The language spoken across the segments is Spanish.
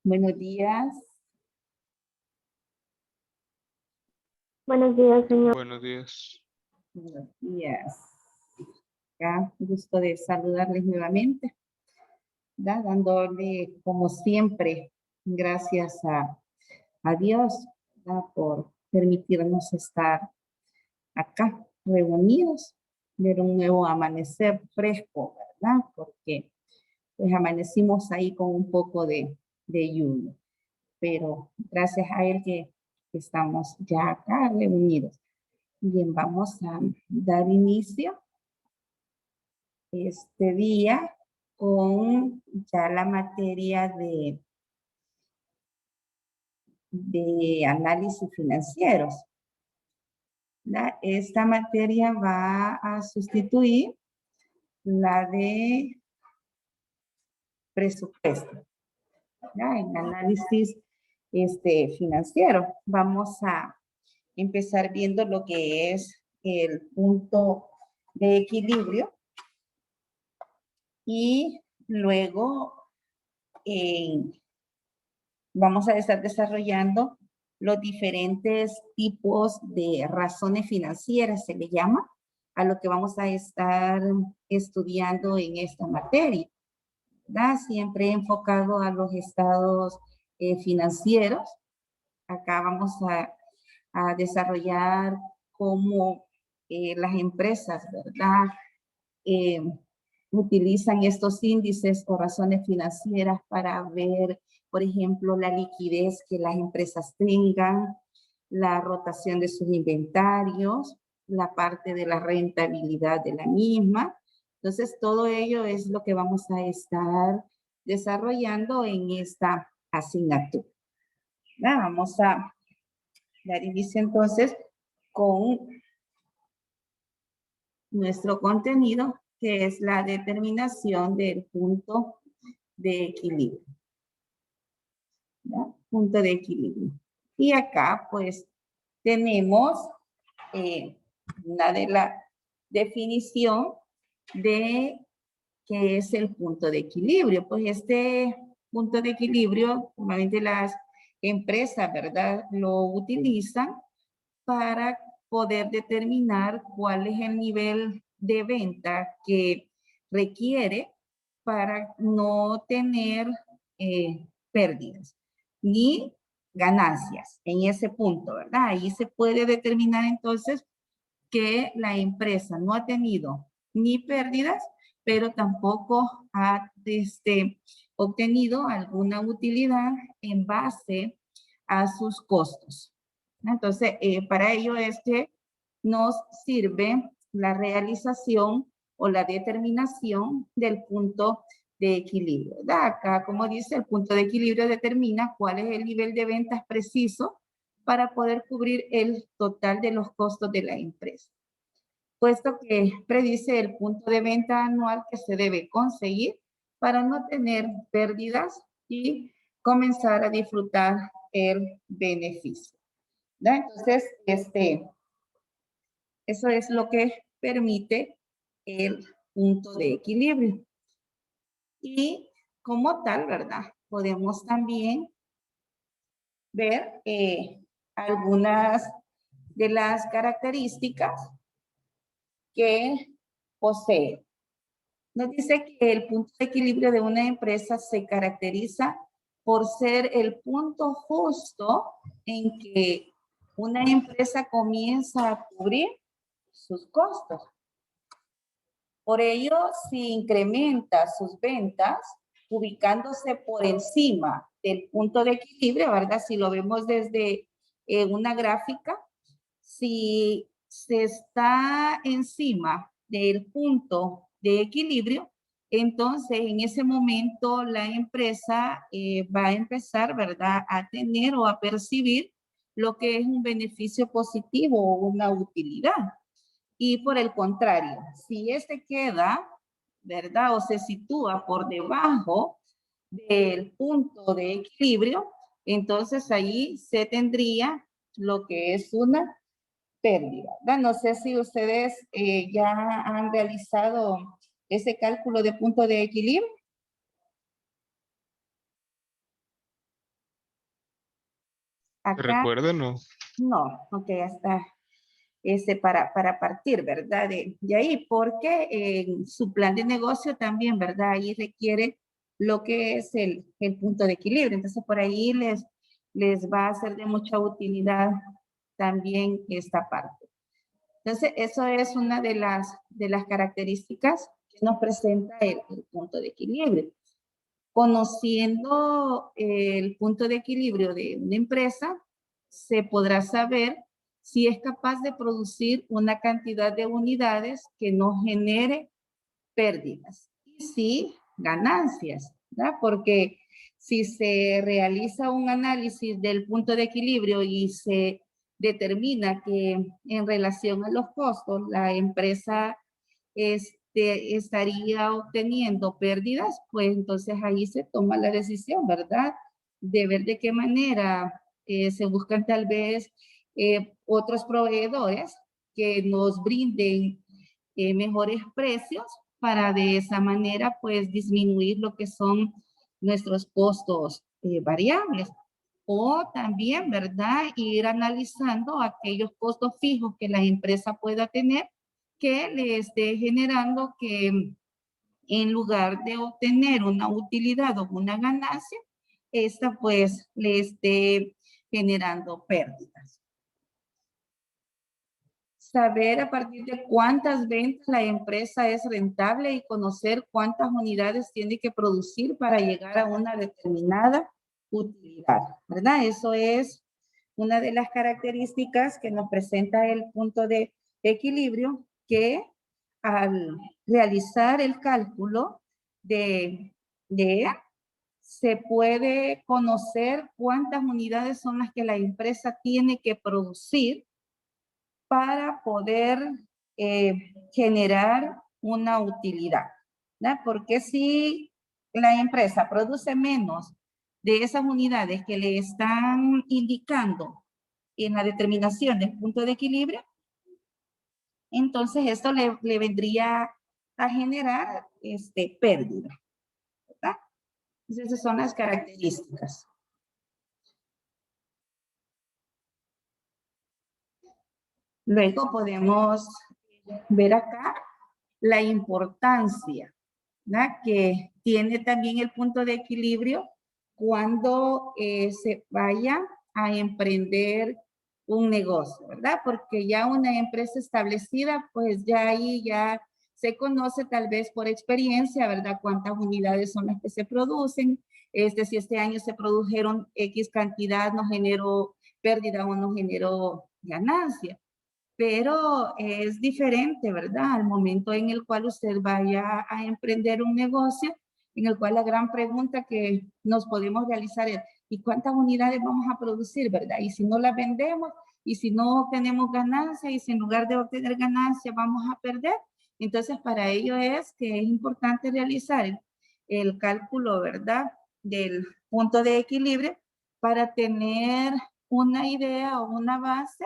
Buenos días. Buenos días, señor. Buenos días. Buenos días. Acá, gusto de saludarles nuevamente. Dándole, como siempre, gracias a Dios por permitirnos estar acá reunidos, ver un nuevo amanecer fresco, ¿verdad? Porque pues amanecimos ahí con un poco de lluvia, pero gracias a él que estamos ya acá reunidos. Bien, vamos a dar inicio este día con ya la materia de análisis financieros. Esta materia va a sustituir la de presupuesto. En análisis financiero vamos a empezar viendo lo que es el punto de equilibrio y luego vamos a estar desarrollando los diferentes tipos de razones financieras, se le llama, a lo que vamos a estar estudiando en esta materia, ¿verdad? Siempre enfocado a los estados financieros. Acá vamos a desarrollar cómo las empresas, ¿verdad? Utilizan estos índices o razones financieras para ver, por ejemplo, la liquidez que las empresas tengan, la rotación de sus inventarios, la parte de la rentabilidad de la misma. Entonces, todo ello es lo que vamos a estar desarrollando en esta asignatura. Vamos a dar inicio entonces con nuestro contenido, que es la determinación del punto de equilibrio. ¿Ya? Punto de equilibrio. Y acá, pues, tenemos una de la definición de qué es el punto de equilibrio. Pues este punto de equilibrio, normalmente las empresas, ¿verdad?, lo utilizan para poder determinar cuál es el nivel de venta que requiere para no tener pérdidas ni ganancias en ese punto, ¿verdad? Ahí se puede determinar entonces que la empresa no ha tenido ni pérdidas, pero tampoco ha obtenido alguna utilidad en base a sus costos. Entonces, para ello es que nos sirve la realización o la determinación del punto de equilibrio, ¿verdad? Acá, como dice, el punto de equilibrio determina cuál es el nivel de ventas preciso para poder cubrir el total de los costos de la empresa, puesto que predice el punto de venta anual que se debe conseguir para no tener pérdidas y comenzar a disfrutar el beneficio. ¿No? Entonces, eso es lo que permite el punto de equilibrio. Y como tal, ¿verdad? Podemos también ver algunas de las características que posee. Nos dice que el punto de equilibrio de una empresa se caracteriza por ser el punto justo en que una empresa comienza a cubrir sus costos. Por ello, si incrementa sus ventas, ubicándose por encima del punto de equilibrio, ¿verdad? Si lo vemos desde una gráfica, si se está encima del punto de equilibrio, entonces en ese momento la empresa va a empezar, ¿verdad?, a tener o a percibir lo que es un beneficio positivo o una utilidad. Y por el contrario, si este queda, ¿verdad?, o se sitúa por debajo del punto de equilibrio, entonces ahí se tendría lo que es una pérdida, ¿verdad? No sé si ustedes ya han realizado ese cálculo de punto de equilibrio. Acá ¿Recuerdo no? no, ok, ya está para partir, ¿verdad? De ahí, porque su plan de negocio también, ¿verdad? Ahí requiere lo que es el punto de equilibrio. Entonces, por ahí les va a ser de mucha utilidad también esta parte. Entonces, eso es una de las características que nos presenta el punto de equilibrio. Conociendo el punto de equilibrio de una empresa, se podrá saber si es capaz de producir una cantidad de unidades que no genere pérdidas y sí ganancias, ¿verdad? Porque si se realiza un análisis del punto de equilibrio y se determina que en relación a los costos la empresa estaría obteniendo pérdidas, pues entonces ahí se toma la decisión, ¿verdad? De ver de qué manera se buscan tal vez otros proveedores que nos brinden mejores precios para de esa manera pues disminuir lo que son nuestros costos variables. O también, ¿verdad? Ir analizando aquellos costos fijos que la empresa pueda tener que le esté generando que en lugar de obtener una utilidad o una ganancia, esta pues le esté generando pérdidas. Saber a partir de cuántas ventas la empresa es rentable y conocer cuántas unidades tiene que producir para llegar a una determinada utilidad, ¿verdad? Eso es una de las características que nos presenta el punto de equilibrio, que al realizar el cálculo de se puede conocer cuántas unidades son las que la empresa tiene que producir para poder generar una utilidad, ¿no? Porque si la empresa produce menos de esas unidades que le están indicando en la determinación del punto de equilibrio, entonces esto le vendría a generar pérdida, ¿verdad? Entonces esas son las características. Luego podemos ver acá la importancia, ¿verdad? Que tiene también el punto de equilibrio cuando se vaya a emprender un negocio, ¿verdad? Porque ya una empresa establecida, pues ya ahí ya se conoce tal vez por experiencia, ¿verdad? Cuántas unidades son las que se producen, si este año se produjeron X cantidad, no generó pérdida o no generó ganancia. Pero es diferente, ¿verdad? Al momento en el cual usted vaya a emprender un negocio, en el cual la gran pregunta que nos podemos realizar es, ¿y cuántas unidades vamos a producir, verdad? Y si no las vendemos, y si no obtenemos ganancia, y si en lugar de obtener ganancia vamos a perder, entonces para ello es que es importante realizar el cálculo, ¿verdad? Del punto de equilibrio para tener una idea o una base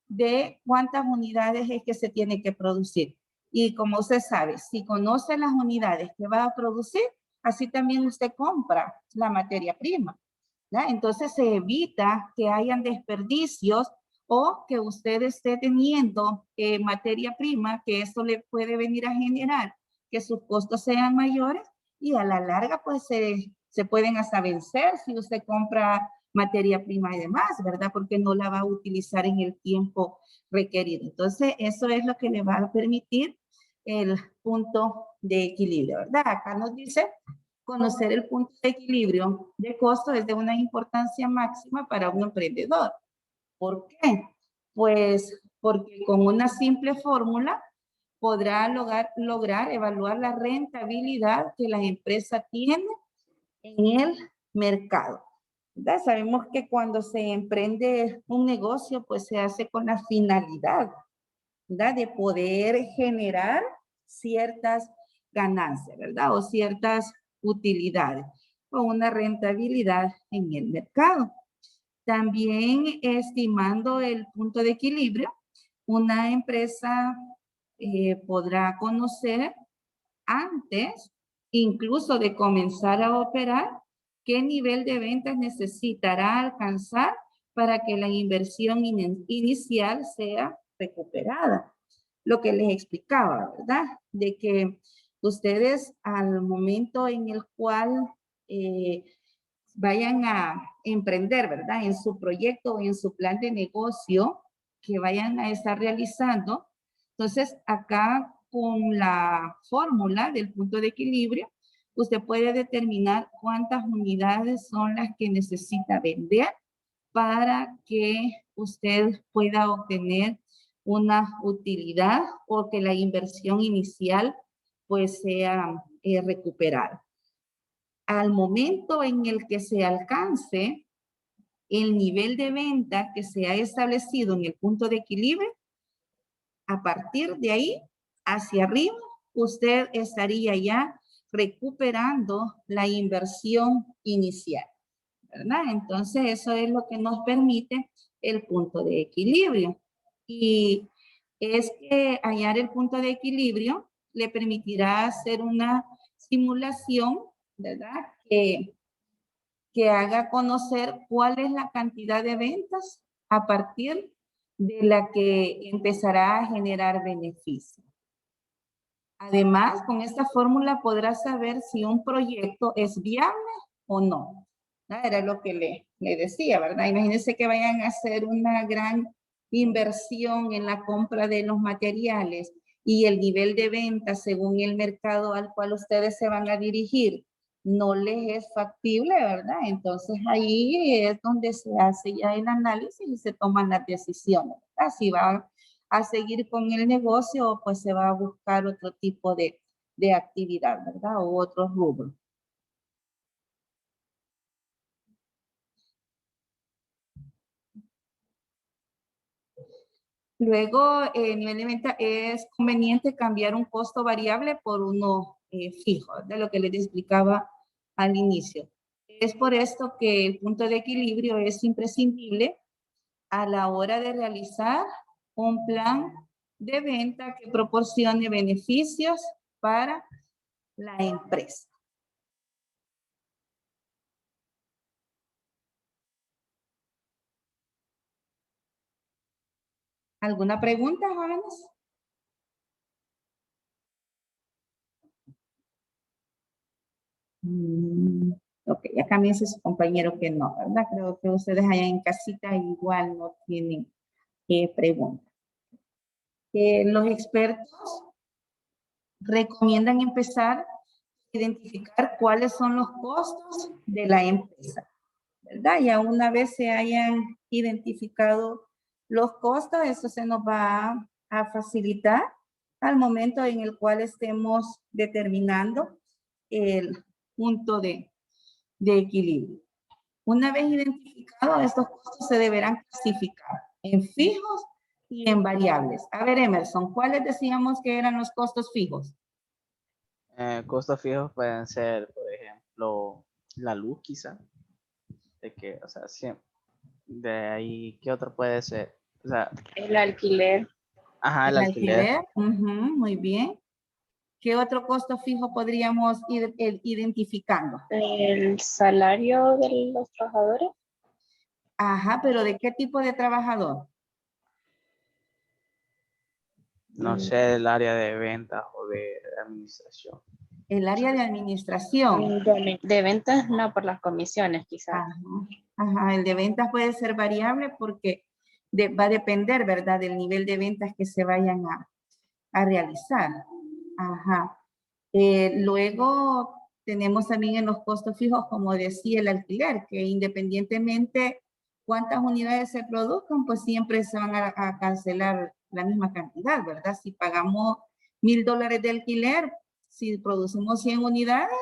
de cuántas unidades es que se tiene que producir. Y como usted sabe, si conoce las unidades que va a producir, así también usted compra la materia prima, ¿ya? Entonces se evita que hayan desperdicios o que usted esté teniendo materia prima, que eso le puede venir a generar que sus costos sean mayores y a la larga pues se pueden hasta vencer si usted compra materia prima y demás, ¿verdad? Porque no la va a utilizar en el tiempo requerido. Entonces, eso es lo que le va a permitir el punto de equilibrio, ¿verdad? Acá nos dice, conocer el punto de equilibrio de costo es de una importancia máxima para un emprendedor. ¿Por qué? Pues porque con una simple fórmula podrá lograr evaluar la rentabilidad que la empresa tiene en el mercado, ¿verdad? Sabemos que cuando se emprende un negocio, pues se hace con la finalidad, ¿verdad? De poder generar ciertas ganancias, ¿verdad? O ciertas utilidades o una rentabilidad en el mercado. También estimando el punto de equilibrio, una empresa podrá conocer antes incluso de comenzar a operar qué nivel de ventas necesitará alcanzar para que la inversión inicial sea recuperada. Lo que les explicaba, ¿verdad? De que ustedes al momento en el cual vayan a emprender, ¿verdad? En su proyecto o en su plan de negocio que vayan a estar realizando. Entonces, acá con la fórmula del punto de equilibrio, usted puede determinar cuántas unidades son las que necesita vender para que usted pueda obtener una utilidad o que la inversión inicial pues sea recuperada. Al momento en el que se alcance el nivel de venta que se ha establecido en el punto de equilibrio, a partir de ahí hacia arriba, usted estaría ya recuperando la inversión inicial, ¿verdad? Entonces, eso es lo que nos permite el punto de equilibrio. Y es que hallar el punto de equilibrio le permitirá hacer una simulación, ¿verdad? Que haga conocer cuál es la cantidad de ventas a partir de la que empezará a generar beneficio. Además, con esta fórmula podrá saber si un proyecto es viable o no. Era lo que le decía, ¿verdad? Imagínense que vayan a hacer una gran inversión en la compra de los materiales y el nivel de venta según el mercado al cual ustedes se van a dirigir no les es factible, ¿verdad? Entonces ahí es donde se hace ya el análisis y se toman las decisiones, ¿verdad? Si va a seguir con el negocio, pues se va a buscar otro tipo de actividad, ¿verdad? O otros rubros. Luego, nivel de venta, es conveniente cambiar un costo variable por uno fijo, de lo que les explicaba al inicio. Es por esto que el punto de equilibrio es imprescindible a la hora de realizar un plan de venta que proporcione beneficios para la empresa. ¿Alguna pregunta, jóvenes? Ok, acá me dice su compañero que no, ¿verdad? Creo que ustedes allá en casita igual no tienen preguntas. Los expertos recomiendan empezar a identificar cuáles son los costos de la empresa, ¿verdad? Ya una vez se hayan identificado los costos, eso se nos va a facilitar al momento en el cual estemos determinando el punto de equilibrio. Una vez identificados, estos costos se deberán clasificar en fijos y en variables. A ver, Emerson, ¿cuáles decíamos que eran los costos fijos? Costos fijos pueden ser, por ejemplo, la luz quizá. De que, o sea, siempre, de ahí, ¿qué otro puede ser? O sea, El alquiler. ajá, el alquiler. Muy bien. ¿Qué otro costo fijo podríamos ir identificando? El salario de los trabajadores. Ajá, pero ¿de qué tipo de trabajador? No sé, el área de ventas o de administración. El área de administración. De ventas, no, por las comisiones, quizás. Ajá, el de ventas puede ser variable porque va a depender, ¿verdad? Del nivel de ventas que se vayan a realizar. Ajá. Luego tenemos también en los costos fijos, como decía, el alquiler, que independientemente cuántas unidades se produzcan, pues siempre se van a cancelar la misma cantidad, ¿verdad? Si pagamos $1,000 de alquiler, si producimos 100 unidades,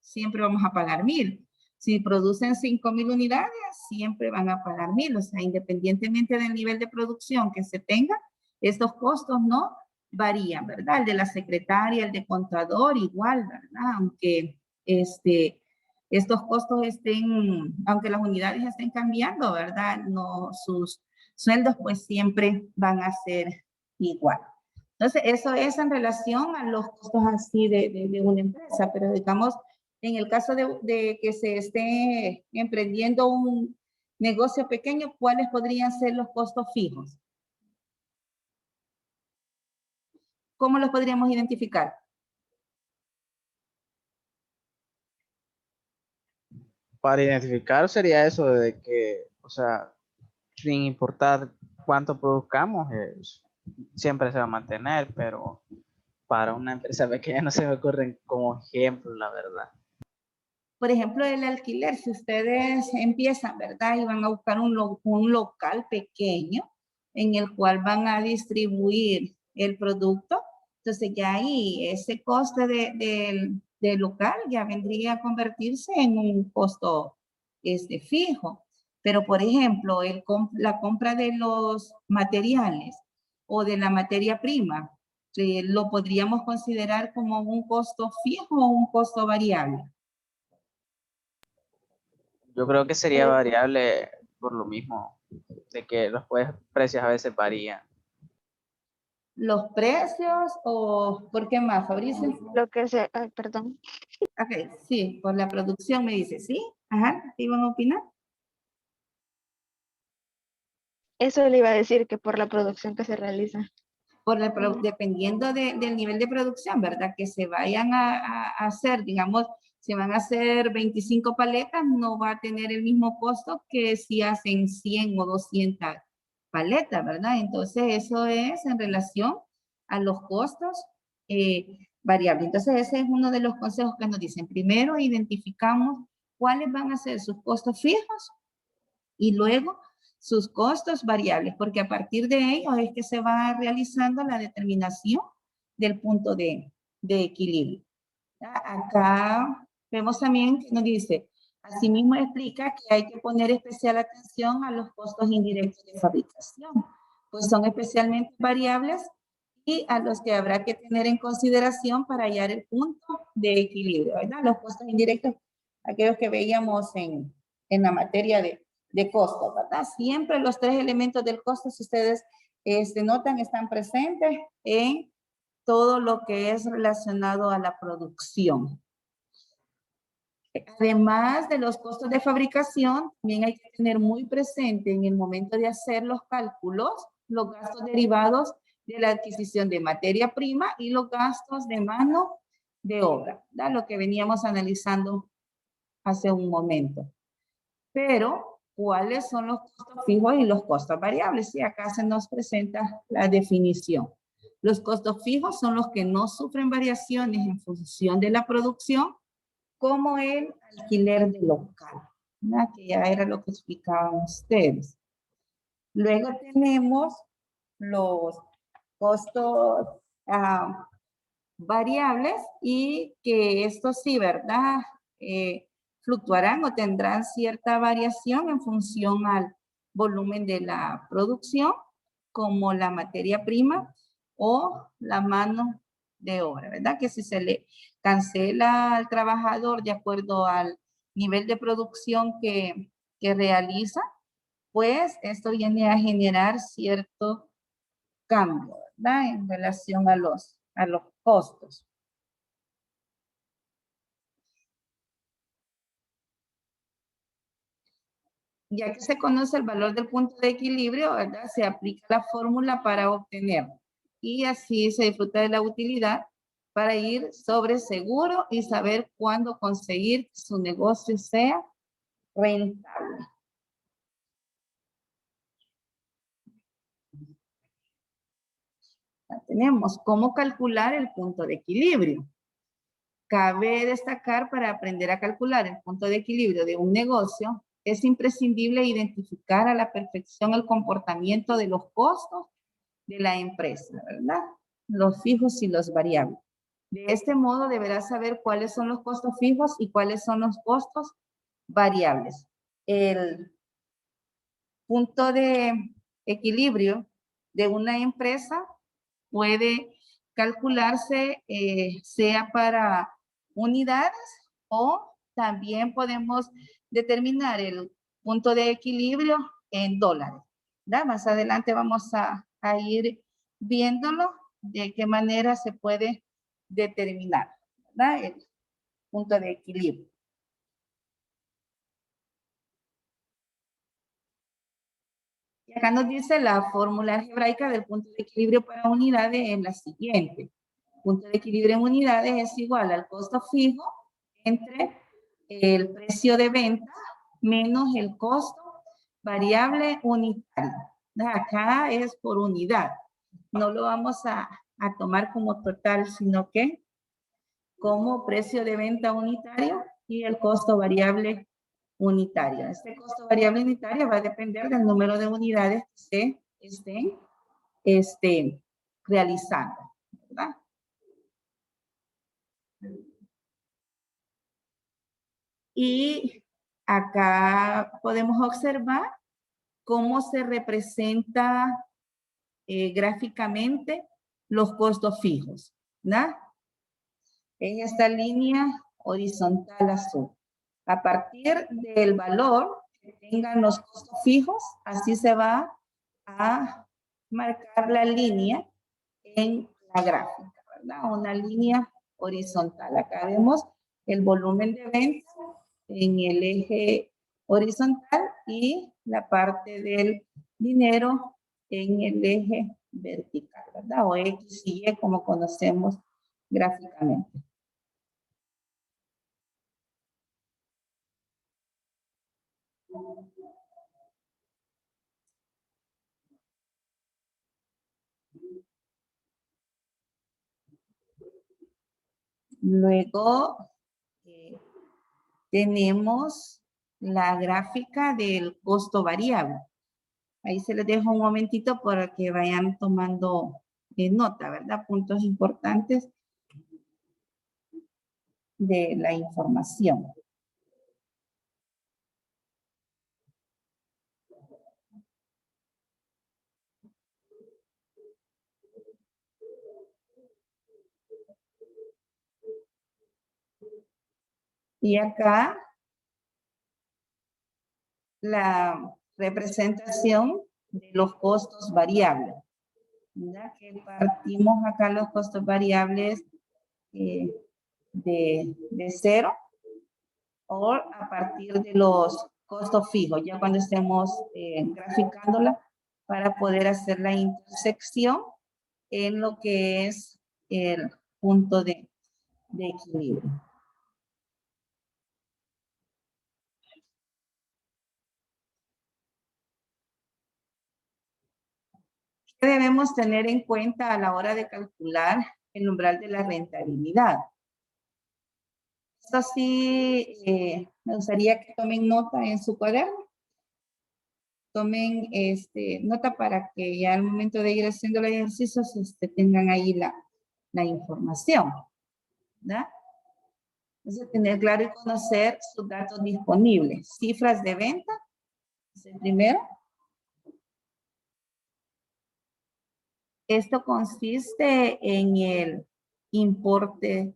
siempre vamos a pagar 1,000. Si producen 5,000 unidades, siempre van a pagar 1,000. O sea, independientemente del nivel de producción que se tenga, estos costos no varían, ¿verdad? El de la secretaria, el de contador, igual, ¿verdad? Aunque estos costos estén, aunque las unidades estén cambiando, ¿verdad? No, sus sueldos pues siempre van a ser igual. Entonces, eso es en relación a los costos así de una empresa, pero digamos, en el caso de que se esté emprendiendo un negocio pequeño, ¿cuáles podrían ser los costos fijos? ¿Cómo los podríamos identificar? Para identificar sería eso de que, o sea, sin importar cuánto produzcamos, siempre se va a mantener, pero para una empresa pequeña no se me ocurren como ejemplo, la verdad. Por ejemplo, el alquiler, si ustedes empiezan, ¿verdad? Y van a buscar un local pequeño en el cual van a distribuir el producto, entonces ya ahí ese coste del local ya vendría a convertirse en un costo fijo. Pero, por ejemplo, la compra de los materiales o de la materia prima, ¿lo podríamos considerar como un costo fijo o un costo variable? Yo creo que sería variable por lo mismo, de que los precios a veces varían. ¿Los precios o por qué más, Fabricio? Lo que se, ay, perdón. Ok, sí, por la producción me dice, ¿sí? Ajá, ¿te iban a opinar? Eso le iba a decir que por la producción que se realiza. Dependiendo del nivel de producción, ¿verdad? Que se vayan a hacer, digamos, si van a hacer 25 paletas, no va a tener el mismo costo que si hacen 100 o 200 paletas, ¿verdad? Entonces, eso es en relación a los costos variables. Entonces, ese es uno de los consejos que nos dicen. Primero, identificamos cuáles van a ser sus costos fijos y luego sus costos variables, porque a partir de ellos es que se va realizando la determinación del punto de equilibrio. Acá vemos también que nos dice, asimismo explica que hay que poner especial atención a los costos indirectos de fabricación, pues son especialmente variables y a los que habrá que tener en consideración para hallar el punto de equilibrio, ¿verdad? Los costos indirectos, aquellos que veíamos en la materia de costo, ¿verdad? Siempre los tres elementos del costo, si ustedes notan, están presentes en todo lo que es relacionado a la producción. Además de los costos de fabricación, también hay que tener muy presente en el momento de hacer los cálculos, los gastos derivados de la adquisición de materia prima y los gastos de mano de obra, ¿verdad? Lo que veníamos analizando hace un momento. Pero, ¿cuáles son los costos fijos y los costos variables? Y acá se nos presenta la definición. Los costos fijos son los que no sufren variaciones en función de la producción, como el alquiler de local, ¿verdad? Que ya era lo que explicaban ustedes. Luego tenemos los costos variables y que estos sí, ¿verdad? Fluctuarán o tendrán cierta variación en función al volumen de la producción, como la materia prima o la mano de obra, ¿verdad? Que si se le cancela al trabajador de acuerdo al nivel de producción que realiza, pues esto viene a generar cierto cambio, ¿verdad? En relación a los costos. Ya que se conoce el valor del punto de equilibrio, ¿verdad? Se aplica la fórmula para obtenerlo. Y así se disfruta de la utilidad para ir sobre seguro y saber cuándo conseguir que su negocio sea rentable. Ya tenemos cómo calcular el punto de equilibrio. Cabe destacar, para aprender a calcular el punto de equilibrio de un negocio, es imprescindible identificar a la perfección el comportamiento de los costos de la empresa, ¿verdad? Los fijos y los variables. De este modo deberás saber cuáles son los costos fijos y cuáles son los costos variables. El punto de equilibrio de una empresa puede calcularse sea para unidades o también podemos determinar el punto de equilibrio en dólares, ¿verdad? Más adelante vamos a ir viéndolo de qué manera se puede determinar, ¿verdad? El punto de equilibrio. Acá nos dice la fórmula algebraica del punto de equilibrio para unidades es la siguiente. Punto de equilibrio en unidades es igual al costo fijo entre el precio de venta menos el costo variable unitario. Acá es por unidad. No lo vamos a tomar como total, sino que como precio de venta unitario y el costo variable unitario. Este costo variable unitario va a depender del número de unidades que se estén realizando, ¿verdad? Y acá podemos observar cómo se representa gráficamente los costos fijos, ¿verdad? En esta línea horizontal azul. A partir del valor que tengan los costos fijos, así se va a marcar la línea en la gráfica, ¿verdad? Una línea horizontal. Acá vemos el volumen de venta en el eje horizontal y la parte del dinero en el eje vertical, ¿verdad? O X y Y como conocemos gráficamente. Luego tenemos la gráfica del costo variable. Ahí se les dejo un momentito para que vayan tomando nota, ¿verdad? Puntos importantes de la información. Y acá la representación de los costos variables. ¿Verdad? Que partimos acá los costos variables de cero o a partir de los costos fijos, ya cuando estemos graficándola para poder hacer la intersección en lo que es el punto de equilibrio. ¿Qué debemos tener en cuenta a la hora de calcular el umbral de la rentabilidad? Esto sí, me gustaría que tomen nota en su cuaderno. Tomen nota para que ya al momento de ir haciendo los ejercicios tengan ahí la información, ¿verdad? Entonces, tener claro y conocer sus datos disponibles. Cifras de venta, es el primero. Esto consiste en el importe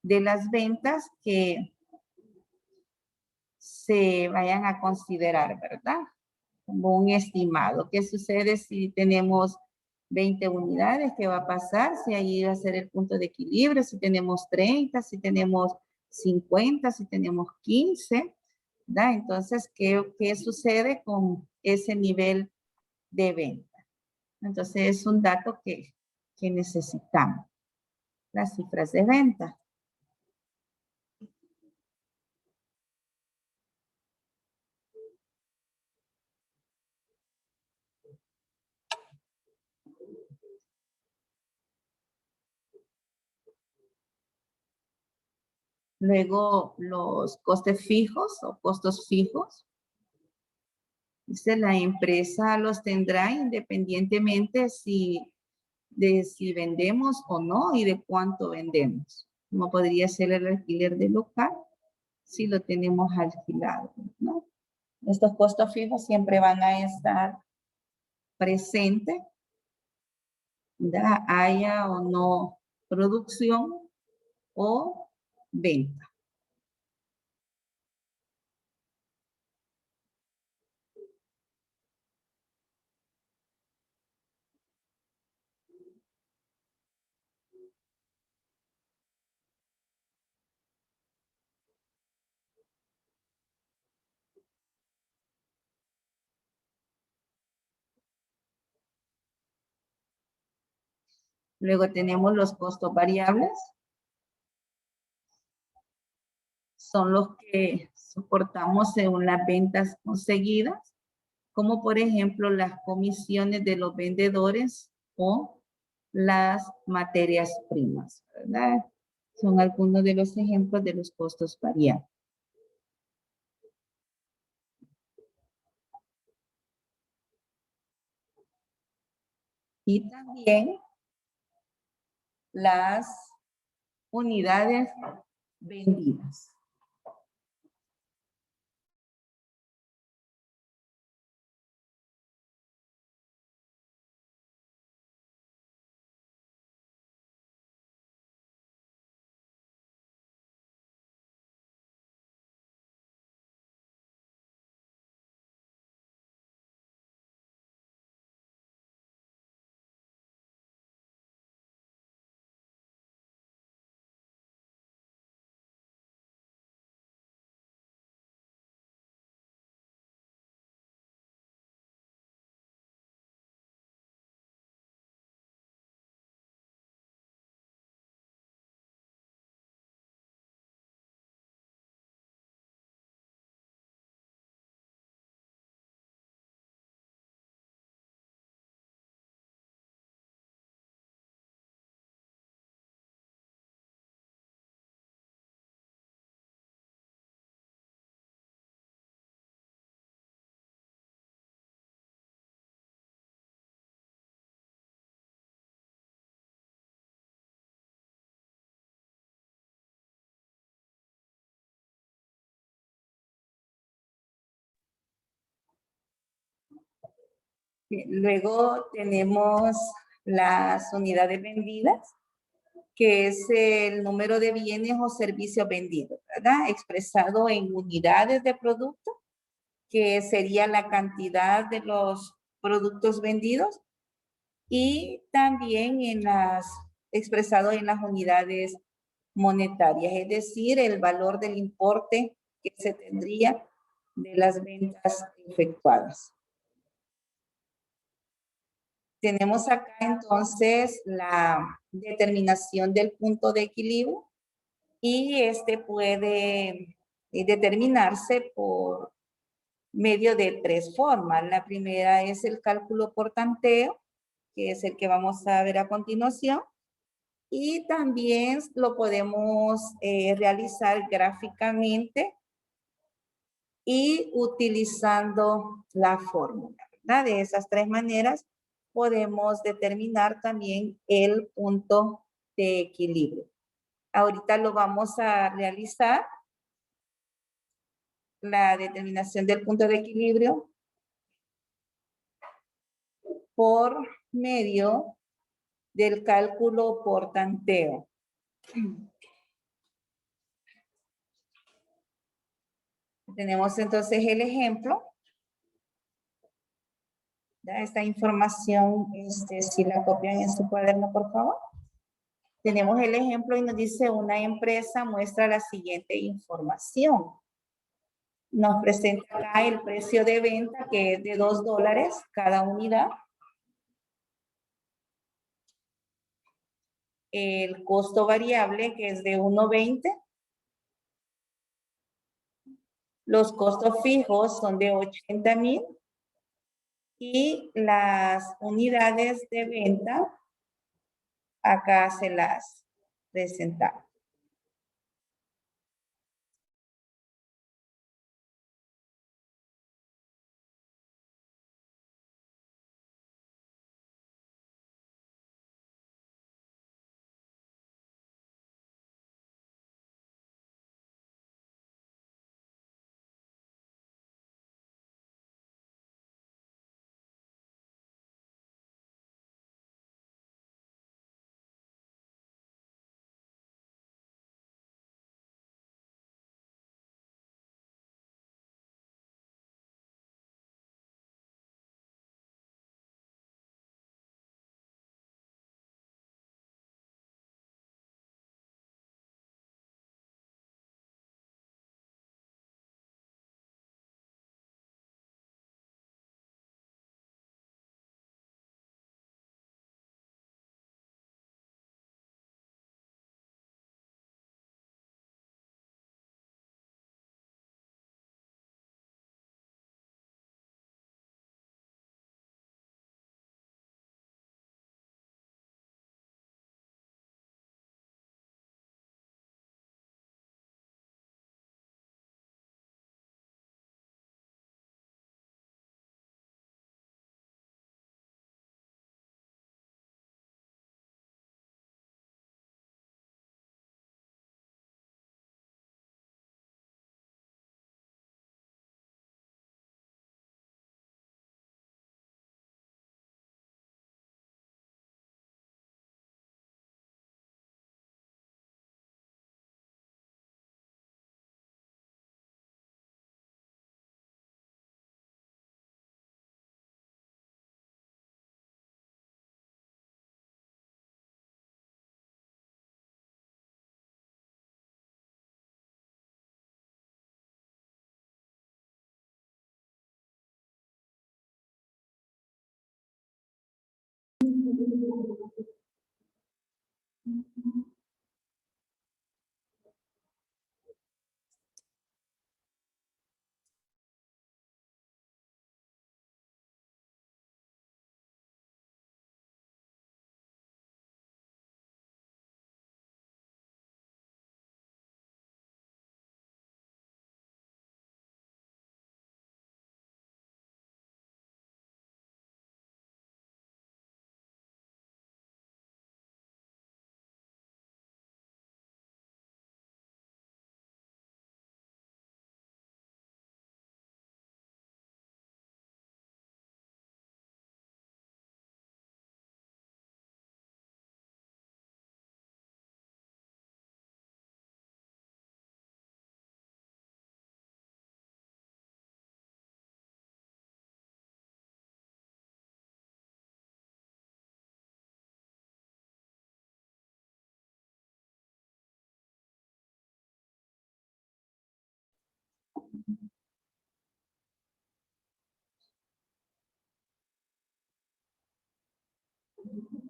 de las ventas que se vayan a considerar, ¿verdad? Como un estimado. ¿Qué sucede si tenemos 20 unidades? ¿Qué va a pasar? Si ahí va a ser el punto de equilibrio, si tenemos 30, si tenemos 50, si tenemos 15, ¿verdad? Entonces, ¿qué sucede con ese nivel de venta? Entonces, es un dato que necesitamos. Las cifras de venta. Luego, los costes fijos o costos fijos. Dice, la empresa los tendrá independientemente de si vendemos o no y de cuánto vendemos. Como podría ser el alquiler del local si lo tenemos alquilado, ¿no? Estos costos fijos siempre van a estar presentes, ¿verdad? Haya o no producción o venta. Luego tenemos los costos variables. Son los que soportamos según las ventas conseguidas, como por ejemplo las comisiones de los vendedores o las materias primas, ¿verdad? Son algunos de los ejemplos de los costos variables. Y también las unidades vendidas. Bien, luego tenemos las unidades vendidas, que es el número de bienes o servicios vendidos, ¿verdad? Expresado en unidades de producto, que sería la cantidad de los productos vendidos, y también expresado en las unidades monetarias, es decir, el valor del importe que se tendría de las ventas efectuadas. Tenemos acá entonces la determinación del punto de equilibrio y este puede determinarse por medio de 3 formas. La primera es el cálculo por tanteo, que es el que vamos a ver a continuación. Y también lo podemos realizar gráficamente y utilizando la fórmula, ¿verdad? De esas 3 maneras podemos determinar también el punto de equilibrio. Ahorita lo vamos a realizar, la determinación del punto de equilibrio por medio del cálculo por tanteo. Tenemos entonces el ejemplo. Ya esta información, si la copian en su cuaderno, por favor. Tenemos el ejemplo y nos dice una empresa muestra la siguiente información. Nos presenta acá el precio de venta que es de $2 cada unidad. El costo variable que es de 1.20. Los costos fijos son de 80,000. Y las unidades de venta acá se las presentamos.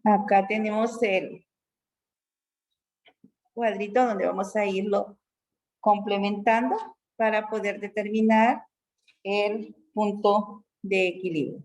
Acá tenemos el cuadrito donde vamos a irlo complementando para poder determinar el punto de equilibrio.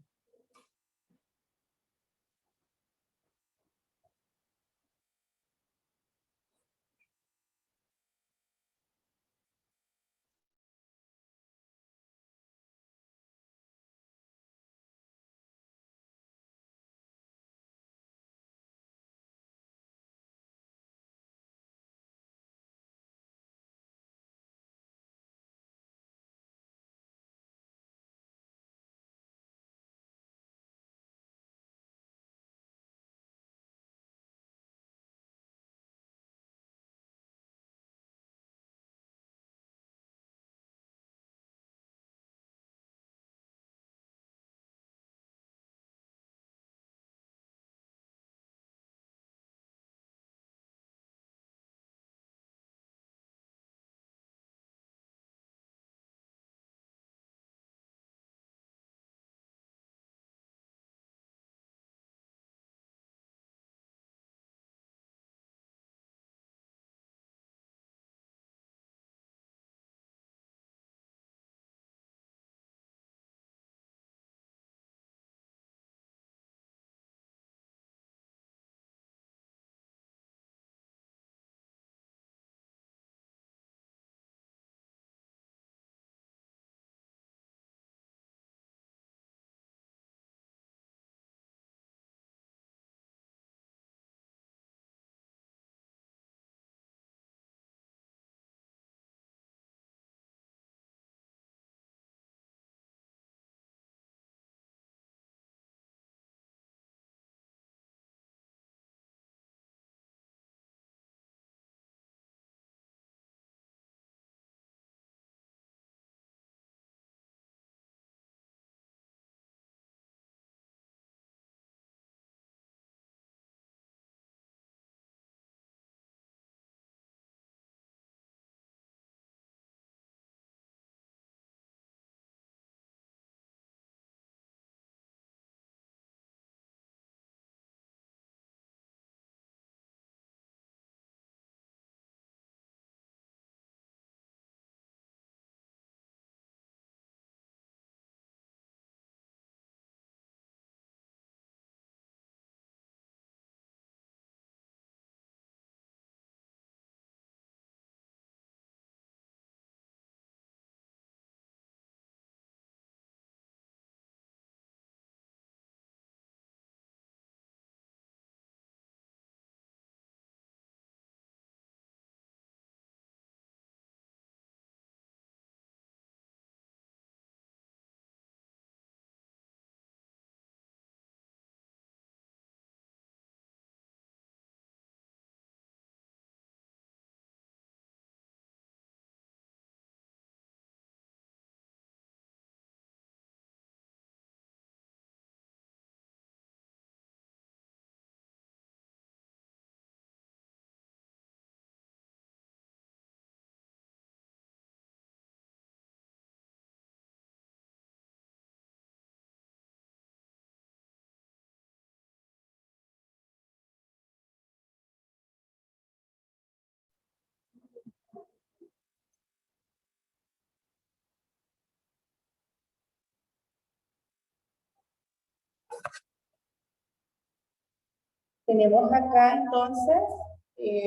Tenemos acá entonces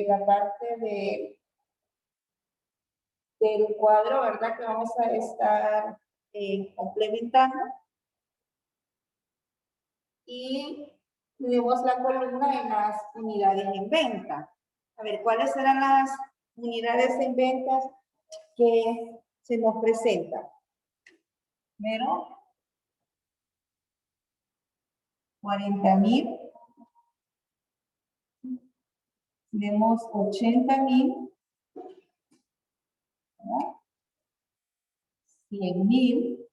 la parte del cuadro, ¿verdad? Que vamos a estar complementando. Y tenemos la columna de las unidades en venta. A ver, ¿cuáles serán las unidades en ventas que se nos presentan? Primero, 40,000. Tenemos 80,000. 100,000.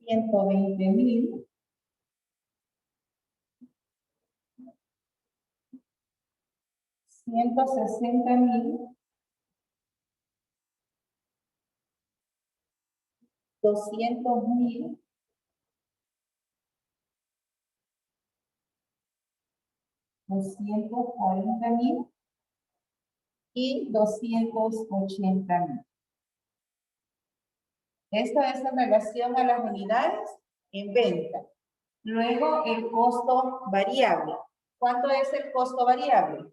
120,000. 160,000. 200,000. 240,000 y 280,000. Esto es en relación a las unidades en venta. Luego, el costo variable. ¿Cuánto es el costo variable?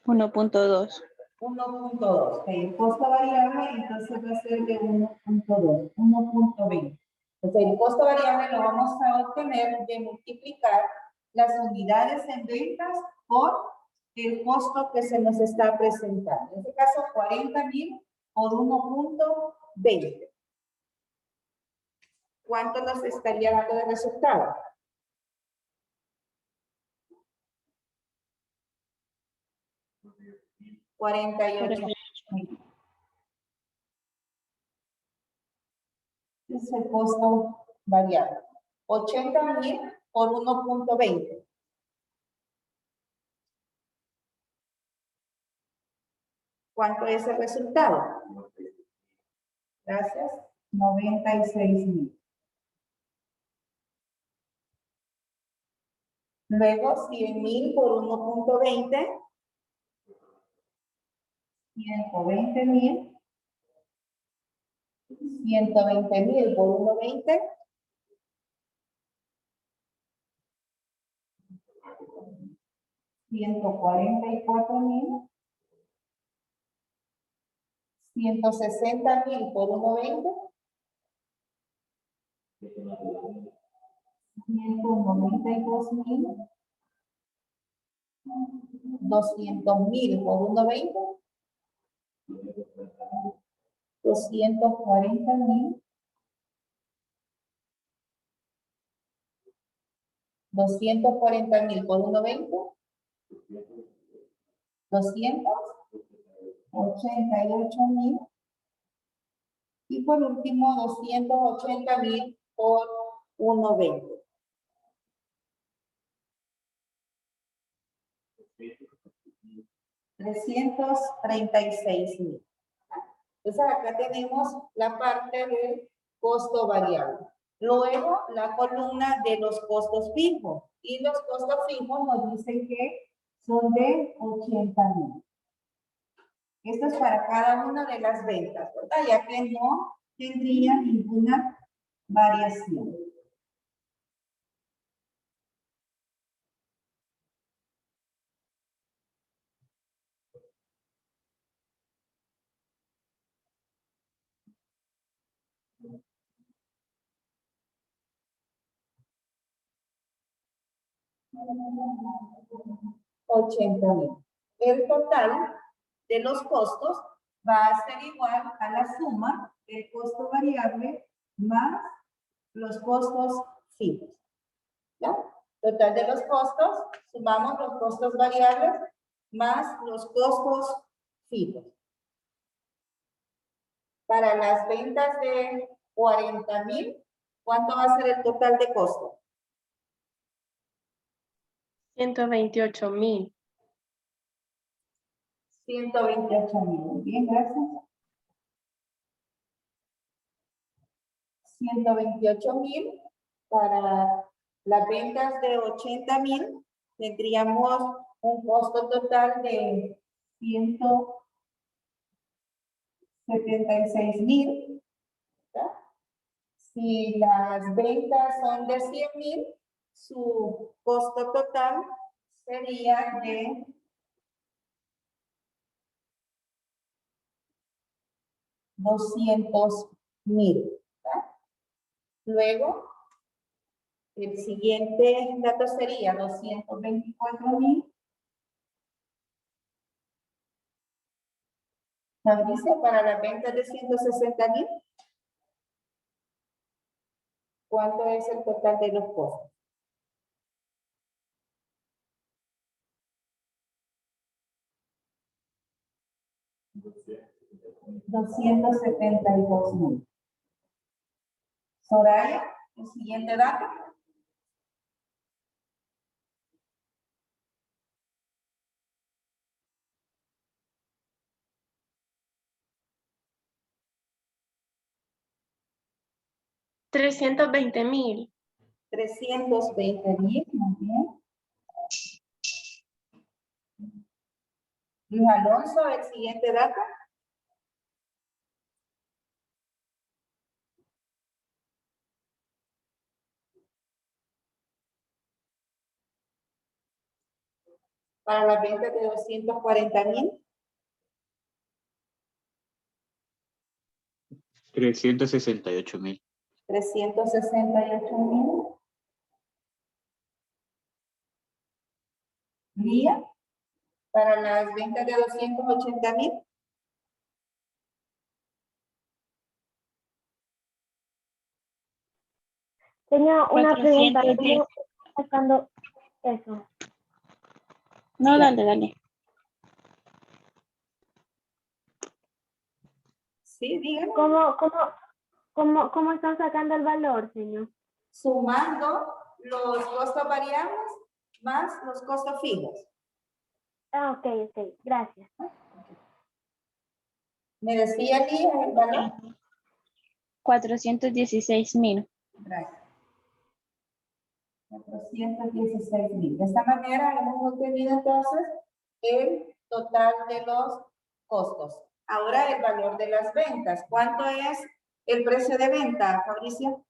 1.2. 1.2. El costo variable entonces va a ser de 1.2, 1.20. Entonces, el costo variable lo vamos a obtener de multiplicar las unidades en ventas por el costo que se nos está presentando. En este caso, 40,000 por 1.20. ¿Cuánto nos estaría dando de resultado? $48,000. Es el costo variable. 80,000 por 1.20. ¿Cuánto es el resultado? Gracias. 96,000. Luego 100,000 por 1.20. 120,000. 120,000 por 1.20. 144,000. 160,000 por 1.20. 192,000. 200,000 por 1.20. 240,000. 240,000 por 1.20. 288,000. Y por último, 280,000 por 1.20. $336,000. Entonces acá tenemos la parte del costo variable. Luego la columna de los costos fijos. Y los costos fijos nos dicen que son de 80,000. Esto es para cada una de las ventas, ¿verdad? Ya que no tendría ninguna variación. $80,000. El total de los costos va a ser igual a la suma del costo variable más los costos fijos. ¿Ya? Total de los costos, sumamos los costos variables más los costos fijos. Para las ventas de 40,000, ¿cuánto va a ser el total de costo? 128,000. 128,000. Bien, gracias. 128,000 para las ventas de 80,000 tendríamos un costo total de 176,000. Si las ventas son de 100,000, su costo total sería de 200,000. Luego, el siguiente dato sería 224,000. Fabricio, para la venta de 160,000. ¿Cuánto es el total de los costos? $272,000. Soraya, el siguiente dato. $320,000. 320,000, muy bien. Luis Alonso, el siguiente dato. Para las ventas de 240,000. 368,000. 368,000. Lía, para las ventas de 280,000. Tenía una pregunta. 410. ¿Cómo sacando eso? No, dale, dale. Sí, díganme. ¿Cómo están sacando el valor, señor? Sumando los costos variables más los costos fijos. Ah, ok, gracias. ¿Me decía Lía el valor? 416,000. Gracias. 416,000. De esta manera hemos obtenido entonces el total de los costos. Ahora el valor de las ventas. ¿Cuánto es el precio de venta, Fabricio?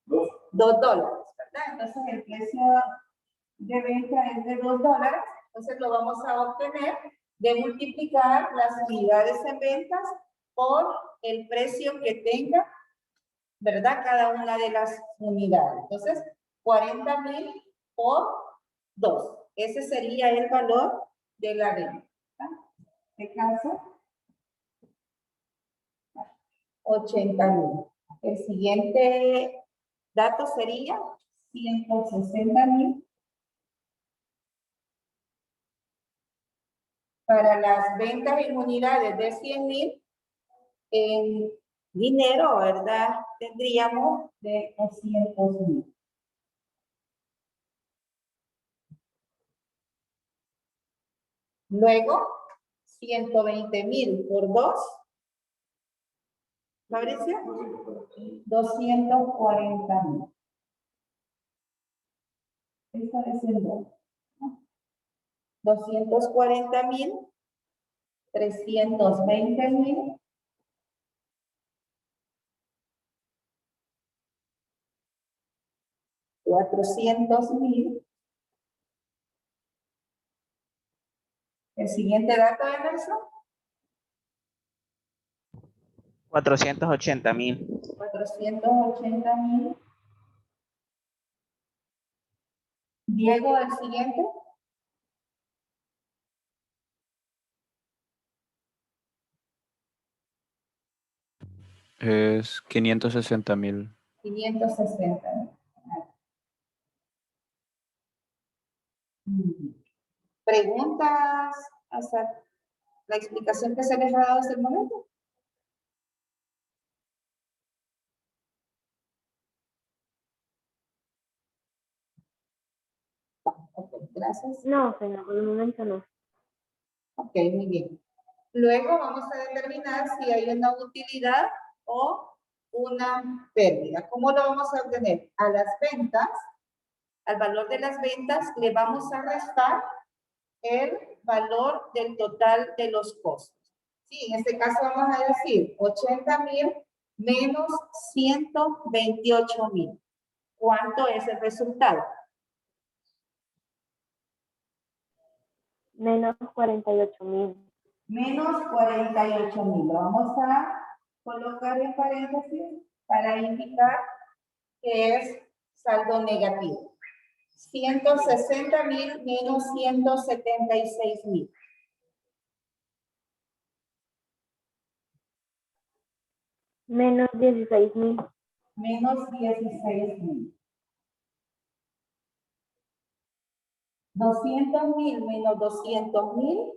$2, ¿verdad? Entonces el precio de venta es de $2. Entonces lo vamos a obtener de multiplicar las unidades en ventas por el precio que tenga, ¿verdad? Cada una de las unidades. Entonces, 40,000 por 2. Ese sería el valor de la venta. En este caso, 80,000. El siguiente dato sería 160,000. Para las ventas en unidades de 100,000, en dinero, ¿verdad? Tendríamos de 200,000. Luego, 120,000 por 2. Fabricio, 240,000. Eso es el doble. 240,000, 320,000. 400,000. El siguiente dato, Emerson. 480,000. 480,000. Diego, el siguiente. Es 560,000. 560,000. ¿Preguntas hasta la explicación que se les ha dado hasta el momento? Ok, gracias. No, señor, por el momento no. Ok, muy bien. Luego vamos a determinar si hay una utilidad o una pérdida. ¿Cómo lo vamos a obtener? A las ventas, al valor de las ventas, le vamos a restar el valor del total de los costos. Sí, en este caso vamos a decir 80,000 menos 128,000. ¿Cuánto es el resultado? Menos 48,000. Menos 48,000. Lo vamos a colocar en paréntesis para indicar que es saldo negativo. 160,000 menos 176,000. Menos 16,000. Menos 16,000. 200,000 menos 200,000.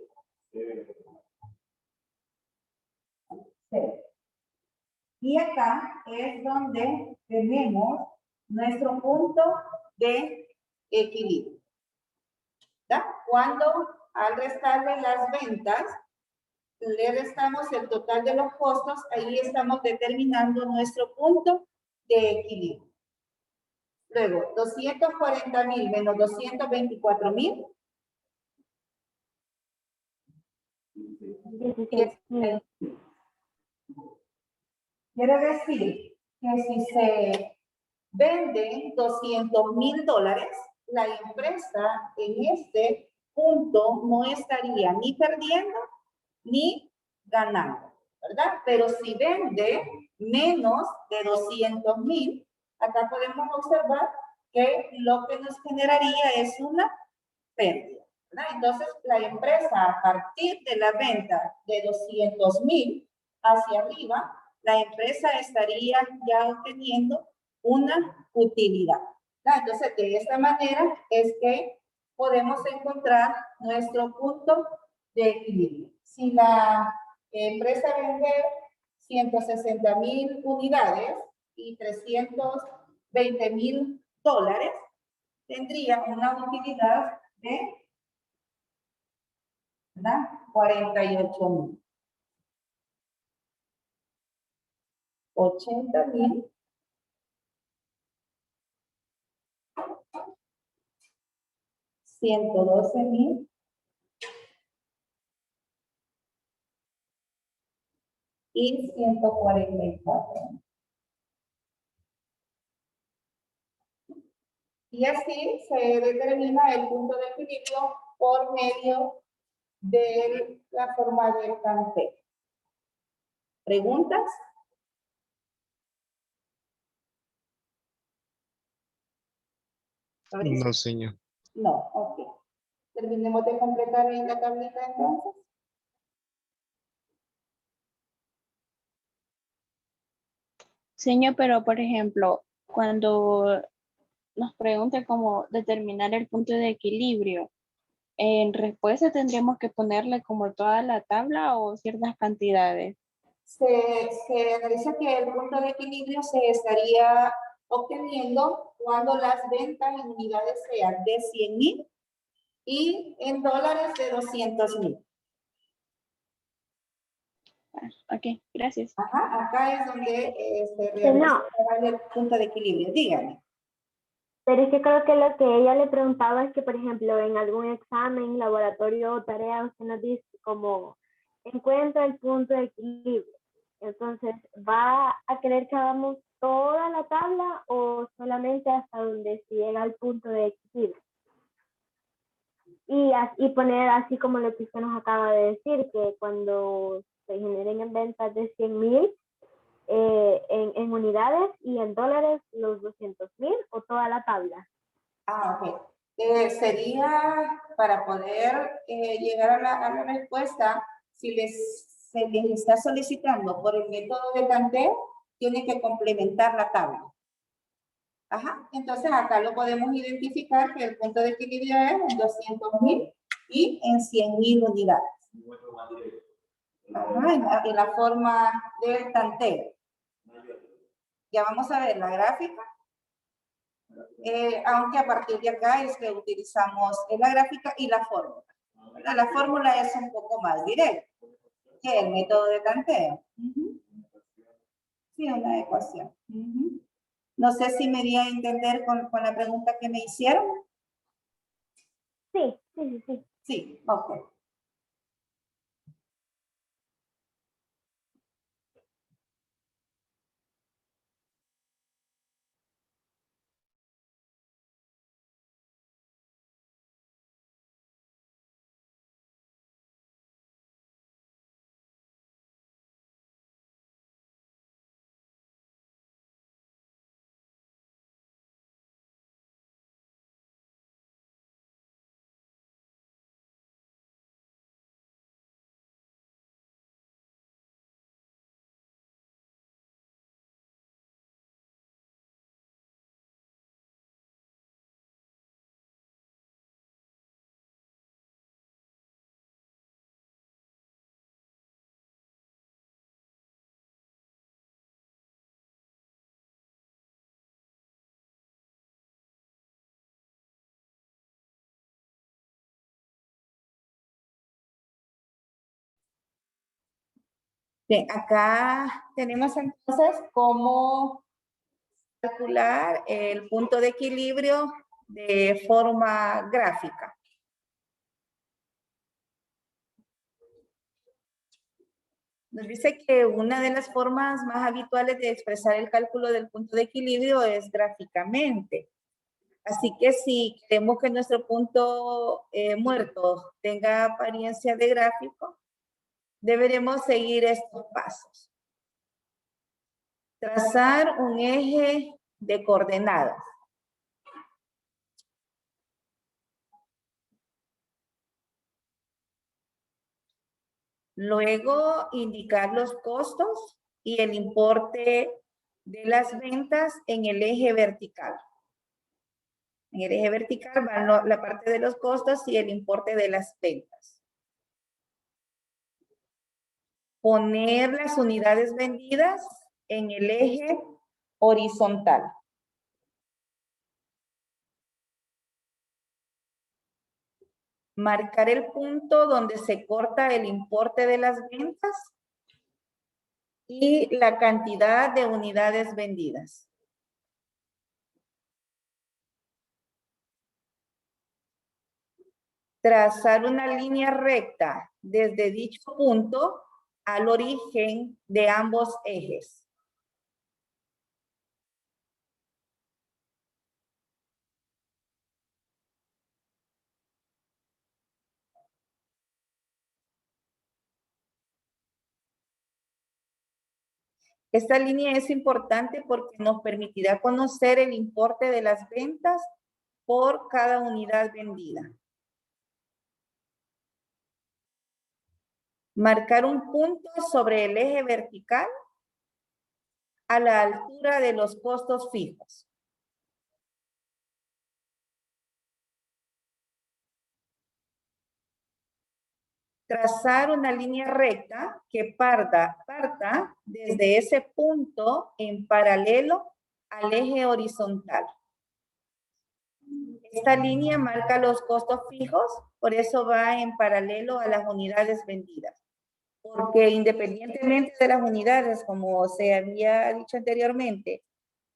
0. Y acá es donde tenemos nuestro punto de equilibrio. ¿Da? Cuando al restarle las ventas le restamos el total de los costos, ahí estamos determinando nuestro punto de equilibrio. Luego, 240,000 menos 224,000. 16,000. Quiere decir que si se venden $200,000, la empresa en este punto no estaría ni perdiendo ni ganando, ¿verdad? Pero si vende menos de 200,000, acá podemos observar que lo que nos generaría es una pérdida, ¿verdad? Entonces, la empresa a partir de la venta de 200,000 hacia arriba, la empresa estaría ya obteniendo una utilidad, ¿verdad? Entonces, de esta manera es que podemos encontrar nuestro punto de equilibrio. Si la empresa vende 160,000 unidades y $320,000, tendría una utilidad de, ¿verdad? 48,000. 80,000. 112,000. Y 144. Y así se determina el punto de equilibrio por medio de la forma del canteo. ¿Preguntas? No, señor. No, ok. Terminemos de completar en la tablita entonces. Señor, pero por ejemplo, cuando nos pregunta cómo determinar el punto de equilibrio, en respuesta tendríamos que ponerle como toda la tabla o ciertas cantidades. Se analiza que el punto de equilibrio se estaría obteniendo cuando las ventas en unidades sean de 100,000 y en dólares de 200,000. Ok, gracias. Ajá, acá es donde se Que no. realiza el punto de equilibrio. Dígame. Pero es que creo que lo que ella le preguntaba es que, por ejemplo, en algún examen, laboratorio o tarea, usted nos dice como, encuentra el punto de equilibrio. Entonces, ¿va a querer que hagamos toda la tabla o solamente hasta donde se llega al punto de equilibrio? Y poner así como lo que usted nos acaba de decir, que cuando se generen en ventas de 100,000, en unidades y en dólares los 200,000 o toda la tabla. Ah, ok. Sería para poder llegar a la respuesta, si se les está solicitando por el método de tanteo, tiene que complementar la tabla. Ajá, entonces acá lo podemos identificar que el punto de equilibrio es en 200,000 y en 100,000 unidades. Ajá, en la forma del tanteo. Ya vamos a ver la gráfica. Aunque a partir de acá es que utilizamos la gráfica y la fórmula. La fórmula es un poco más directa que el método de tanteo. Sí, una ecuación. No sé si me di a entender con la pregunta que me hicieron. Sí, sí, sí, sí. Sí, ok. Bien, acá tenemos entonces cómo calcular el punto de equilibrio de forma gráfica. Nos dice que una de las formas más habituales de expresar el cálculo del punto de equilibrio es gráficamente. Así que si queremos que nuestro punto muerto tenga apariencia de gráfico, deberemos seguir estos pasos. Trazar un eje de coordenadas. Luego, indicar los costos y el importe de las ventas en el eje vertical. En el eje vertical va la parte de los costos y el importe de las ventas. Poner las unidades vendidas en el eje horizontal. Marcar el punto donde se corta el importe de las ventas y la cantidad de unidades vendidas. Trazar una línea recta desde dicho punto al origen de ambos ejes. Esta línea es importante porque nos permitirá conocer el importe de las ventas por cada unidad vendida. Marcar un punto sobre el eje vertical a la altura de los costos fijos. Trazar una línea recta que parta desde ese punto en paralelo al eje horizontal. Esta línea marca los costos fijos, por eso va en paralelo a las unidades vendidas. Porque independientemente de las unidades, como se había dicho anteriormente,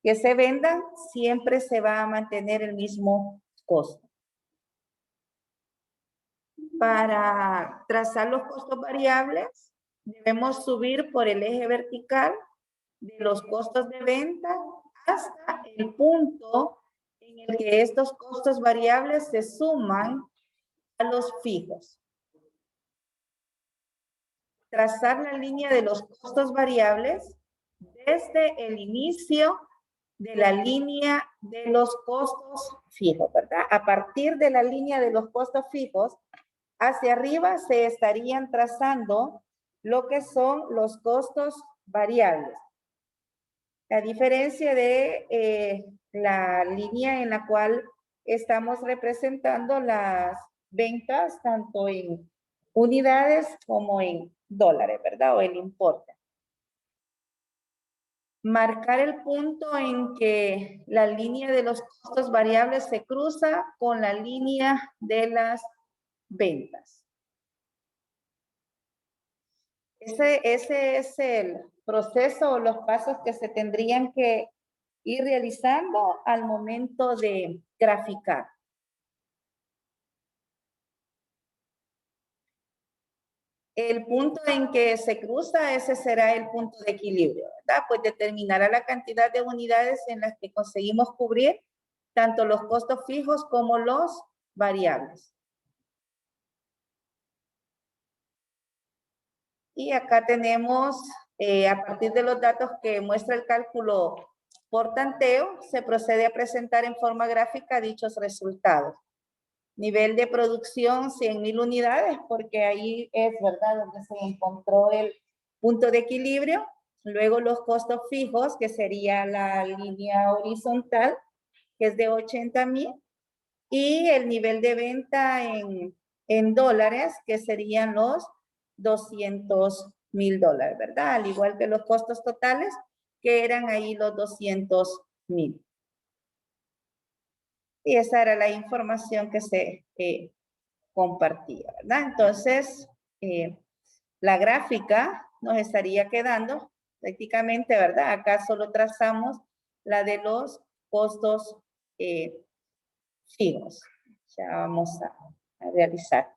que se vendan, siempre se va a mantener el mismo costo. Para trazar los costos variables, debemos subir por el eje vertical de los costos de venta hasta el punto en el que estos costos variables se suman a los fijos. Trazar la línea de los costos variables desde el inicio de la línea de los costos fijos, ¿verdad? A partir de la línea de los costos fijos, hacia arriba se estarían trazando lo que son los costos variables. La diferencia de la línea en la cual estamos representando las ventas tanto en unidades como en dólares, ¿verdad? O el importe. Marcar el punto en que la línea de los costos variables se cruza con la línea de las ventas. Ese es el proceso o los pasos que se tendrían que ir realizando al momento de graficar. El punto en que se cruza, ese será el punto de equilibrio, ¿verdad? Pues determinará la cantidad de unidades en las que conseguimos cubrir tanto los costos fijos como los variables. Y acá tenemos, a partir de los datos que muestra el cálculo por tanteo, se procede a presentar en forma gráfica dichos resultados. Nivel de producción 100,000 unidades, porque ahí es, ¿verdad?, donde se encontró el punto de equilibrio. Luego los costos fijos, que sería la línea horizontal, que es de 80,000. Y el nivel de venta en dólares, que serían los 200,000 dólares, ¿verdad? Al igual que los costos totales, que eran ahí los 200,000. Y esa era la información que se compartía, ¿verdad? Entonces, la gráfica nos estaría quedando prácticamente, ¿verdad? Acá solo trazamos la de los costos fijos. Ya vamos a realizar.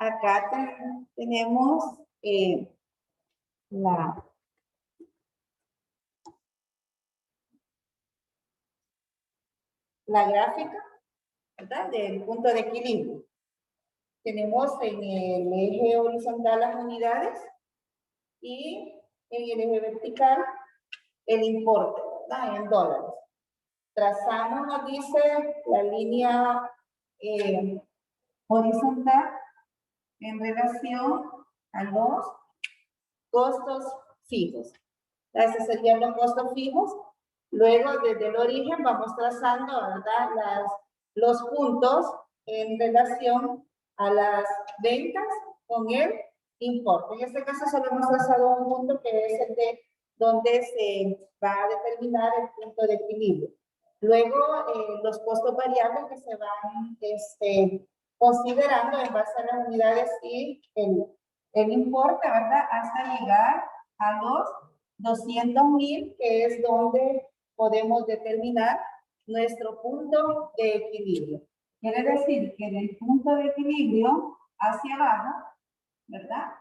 Acá tenemos la gráfica, ¿verdad? Del punto de equilibrio. Tenemos en el eje horizontal las unidades y en el eje vertical el importe, ¿verdad? En dólares. Trazamos, nos dice, la línea horizontal en relación a los costos fijos. Esos serían los costos fijos. Luego, desde el origen, vamos trazando, ¿verdad? Los puntos en relación a las ventas con el importe. En este caso solo hemos trazado un punto que es el de donde se va a determinar el punto de equilibrio. Luego, los costos variables que se van considerando en base a las unidades y el importe, ¿verdad? Hasta llegar a los 200,000, que es donde podemos determinar nuestro punto de equilibrio. Quiere decir que del punto de equilibrio hacia abajo, ¿verdad?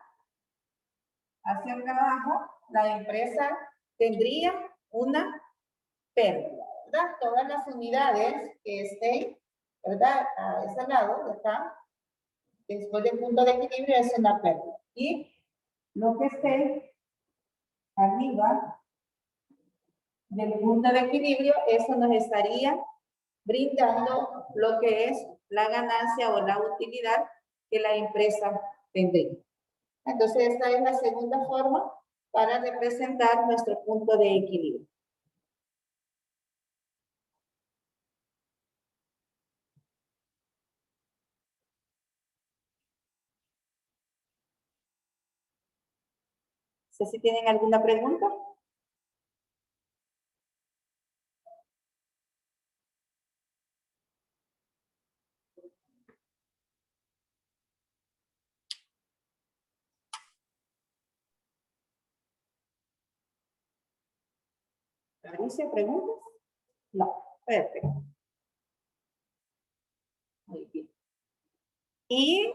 Hacia acá abajo, la empresa tendría una pérdida, ¿verdad? Todas las unidades que estén, ¿verdad? A ese lado de acá, después del punto de equilibrio es una pérdida. Y lo que esté arriba del punto de equilibrio, eso nos estaría brindando lo que es la ganancia o la utilidad que la empresa tendría. Entonces, esta es la segunda forma para representar nuestro punto de equilibrio. No sé si tienen alguna pregunta. ¿Alicia, preguntas? No, perfecto. Muy bien. Y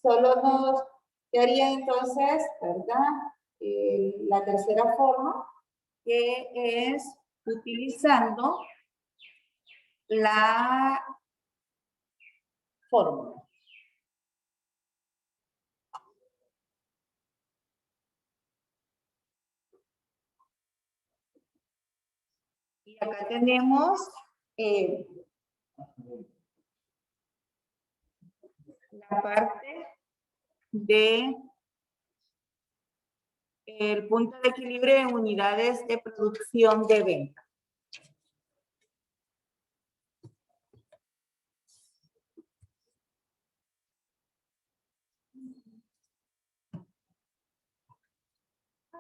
solo nos quedaría entonces, ¿verdad? La tercera forma, que es utilizando la fórmula. Y acá tenemos la parte de el punto de equilibrio en unidades de producción de venta.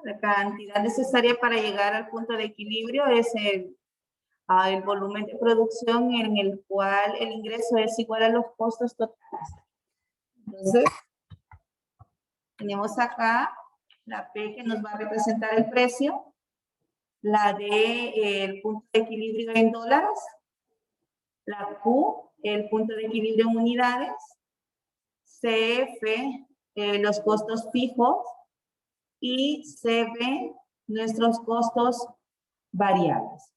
La cantidad necesaria para llegar al punto de equilibrio es el volumen de producción en el cual el ingreso es igual a los costos totales. Entonces, tenemos acá la P que nos va a representar el precio, la D el punto de equilibrio en dólares, la Q el punto de equilibrio en unidades, CF los costos fijos y CB nuestros costos variables.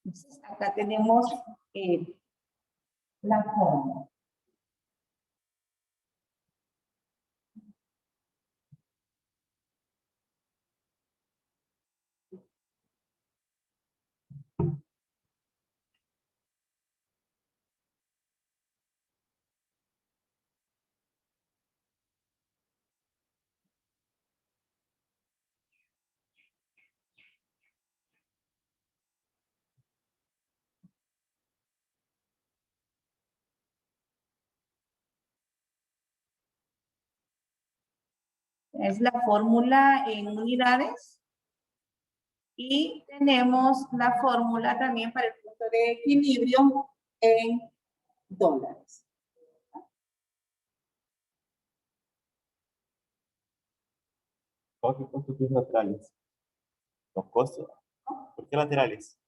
Entonces, acá tenemos la fórmula. Es la fórmula en unidades. Y tenemos la fórmula también para el punto de equilibrio en dólares. ¿Qué costos tienes laterales? Los costos. ¿Por qué laterales?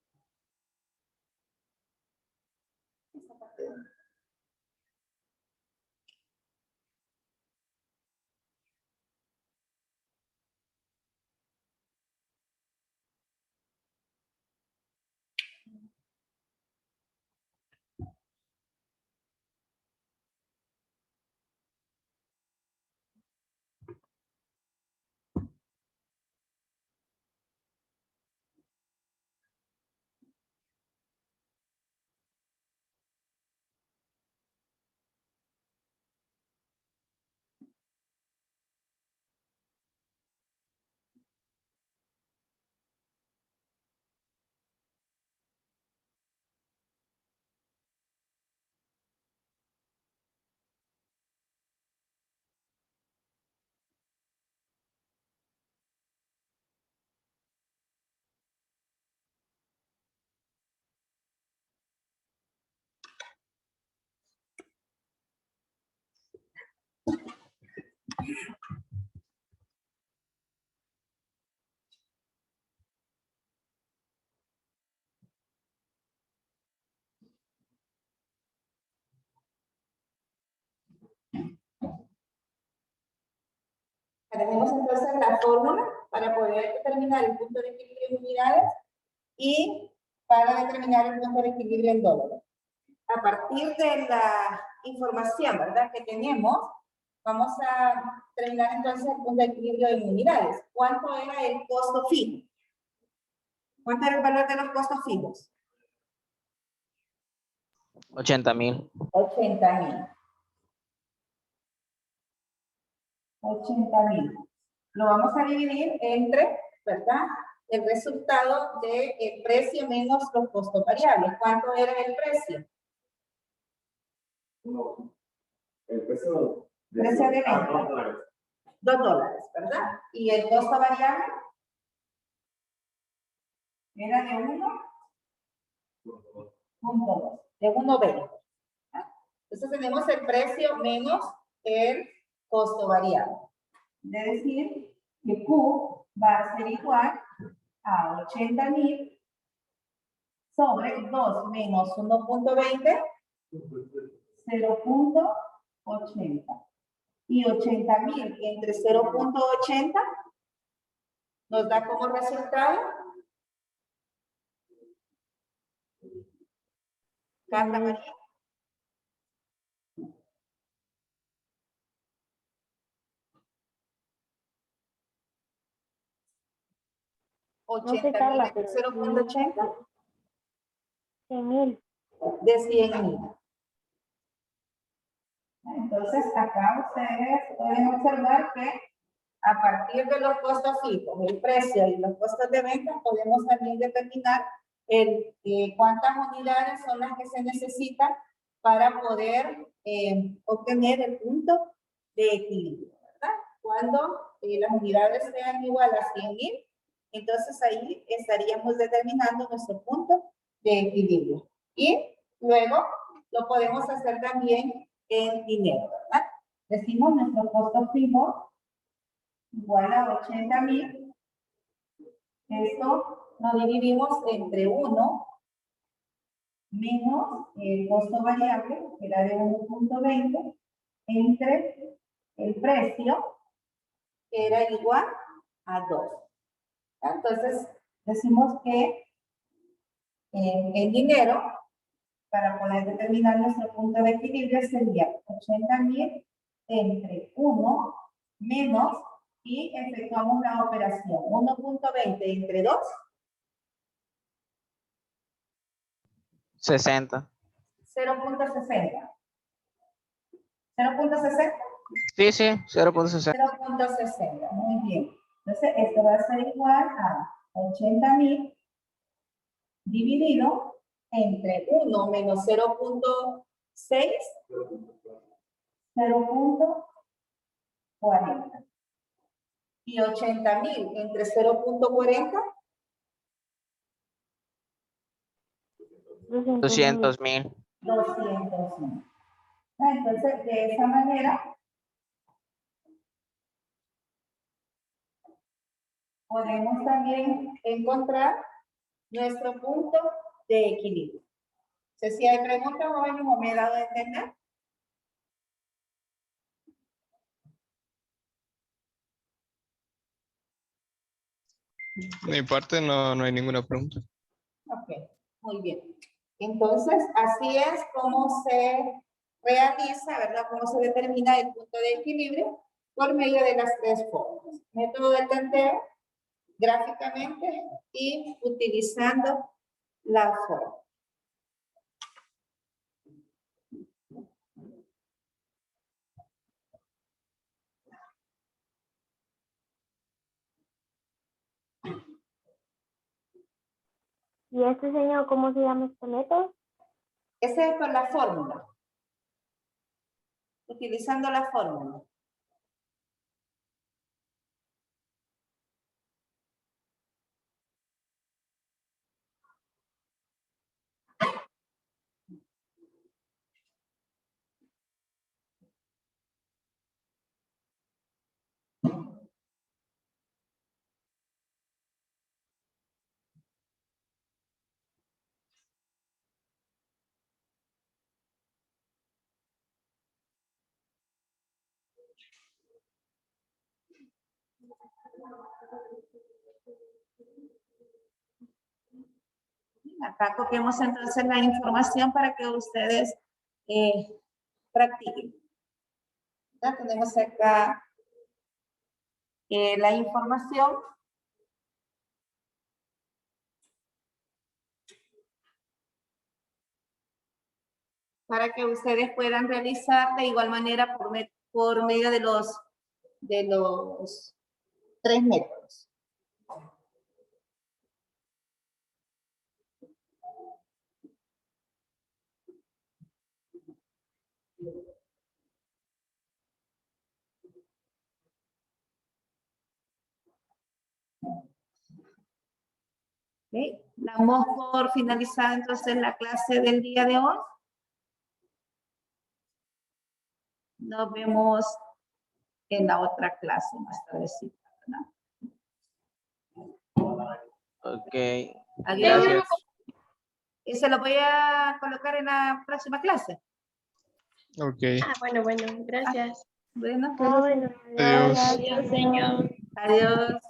tenemos entonces la fórmula para poder determinar el punto de equilibrio en unidades y para determinar el punto de equilibrio en dólares. A partir de la información, ¿verdad?, que tenemos, vamos a determinar entonces el punto de equilibrio en unidades. ¿Cuánto era el costo fijo? ¿Cuánto era el valor de los costos fijos? 80,000. 80,000. 80,000. Lo vamos a dividir entre, ¿verdad?, el resultado del precio menos los costos variables. ¿Cuánto era el precio? No, el precio Precio de venta. $2. $2, ¿verdad? ¿Y el costo variable? Era de 1.2, de 1.20. Entonces tenemos el precio menos el costo variable. Es decir, que Q va a ser igual a 80,000 sobre 2 menos 1.20, 0.80. Y 80,000 entre 0.80 nos da como resultado Carla María. No sé, Carla, pero 0.80 100,000. de 100,000. Entonces, acá ustedes pueden observar que a partir de los costos fijos, el precio y los costos de venta, podemos también determinar cuántas unidades son las que se necesitan para poder obtener el punto de equilibrio, ¿verdad? Cuando las unidades sean igual a 100,000, entonces ahí estaríamos determinando nuestro punto de equilibrio. Y luego lo podemos hacer también en dinero, ¿verdad? Decimos nuestro costo fijo igual a 80,000. Esto lo dividimos entre 1 menos el costo variable, que era de 1.20, entre el precio, que era igual a 2. Entonces, decimos que en dinero, para poder determinar nuestro punto de equilibrio, sería 80,000 entre 1 menos, y efectuamos la operación 1.20 entre 2. 60. 0.60. 0.60. Sí, sí, 0.60. 0.60. Muy bien. Entonces, esto va a ser igual a 80,000 dividido entre 1 menos 0.6, 0.40. Y 80,000 entre 0.40, 200,000. 200,000. Entonces, de esa manera, podemos también encontrar nuestro punto de equilibrio. No sé si hay preguntas, jóvenes, o me he dado a entender. De mi parte no hay ninguna pregunta. Ok, muy bien. Entonces, así es como se realiza, ¿verdad? Cómo se determina el punto de equilibrio por medio de las tres formas. Método de tanteo, gráficamente y utilizando la forma. ¿Y este señor cómo se llama este método? Ese es con la fórmula. Utilizando la fórmula. Acá copiamos entonces la información para que ustedes practiquen. Ya tenemos acá la información. Para que ustedes puedan realizar de igual manera por medio de los 3 métodos. Okay. Damos por finalizada entonces la clase del día de hoy. Nos vemos en la otra clase más tardecita, ¿verdad? Ok. Adiós. Gracias. Y se lo voy a colocar en la próxima clase. Ok. Bueno, gracias. Bueno, Bueno, Adiós. Adiós, señor. adiós.